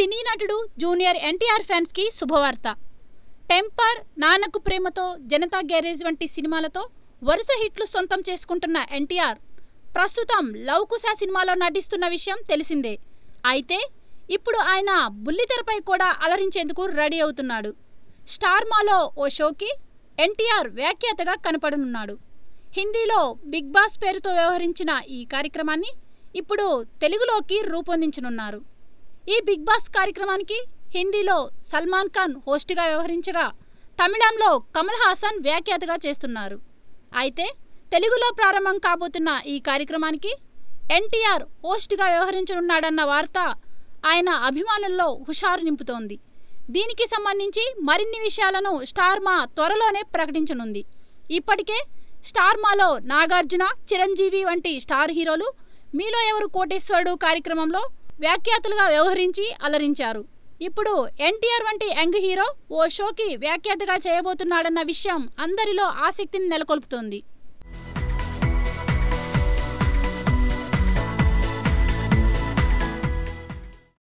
సినీ నటుడు junior NTR fans కి శుభవార్త. టెంపర్, నాన్నకు ప్రేమతో, జనతా గ్యారేజ్ వంటి సినిమాలతో వరుస హిట్లు సొంతం చేసుకుంటున్న ఎన్టీఆర్ ప్రస్తుతం లవ్ కుశ సినిమాలో నటిస్తున్న విషయం తెలిసిందే. అయితే ఇప్పుడు ఆయన బుల్లితెరపై కూడా అలరించేందుకు రెడీ అవుతున్నాడు. స్టార్ మాలో ఓ షోకి ఎన్టీఆర్ వ్యాఖ్యాతగా కనపడనున్నాడు. హిందీలో బిగ్ బాస్ పేరుతో వ్యవహరించిన ఈ కార్యక్రమాన్ని ఇప్పుడు తెలుగులోకి రూపొందించనున్నారు. ఈ బిగ్ బాస్ కార్యక్రమానికి హిందీలో సల్మాన్ ఖాన్ హోస్ట్గా వ్యవహరించగా తమిళంలో కమల్ హాసన్ వ్యాఖ్యాతగా చేస్తున్నారు. అయితే తెలుగులో ప్రారంభం కాబోతున్న ఈ కార్యక్రమానికి ఎన్టీఆర్ హోస్ట్గా వ్యవహరించనున్నాడన్న వార్త ఆయన అభిమానుల్లో హుషారు నింపుతోంది. దీనికి సంబంధించి మరిన్ని విషయాలను స్టార్ మా త్వరలోనే ప్రకటించనుంది. ఇప్పటికే స్టార్ మాలో నాగార్జున, చిరంజీవి వంటి స్టార్ హీరోలు మీలో ఎవరు కోటేశ్వరుడు కార్యక్రమంలో వ్యాఖ్యాతలుగా వ్యవహరించి అలరించారు. ఇప్పుడు ఎన్టీఆర్ వంటి యంగ్ హీరో ఓ షోకి వ్యాఖ్యాతగా చేయబోతున్నాడన్న విషయం అందరిలో ఆసక్తిని నెలకొల్పుతోంది.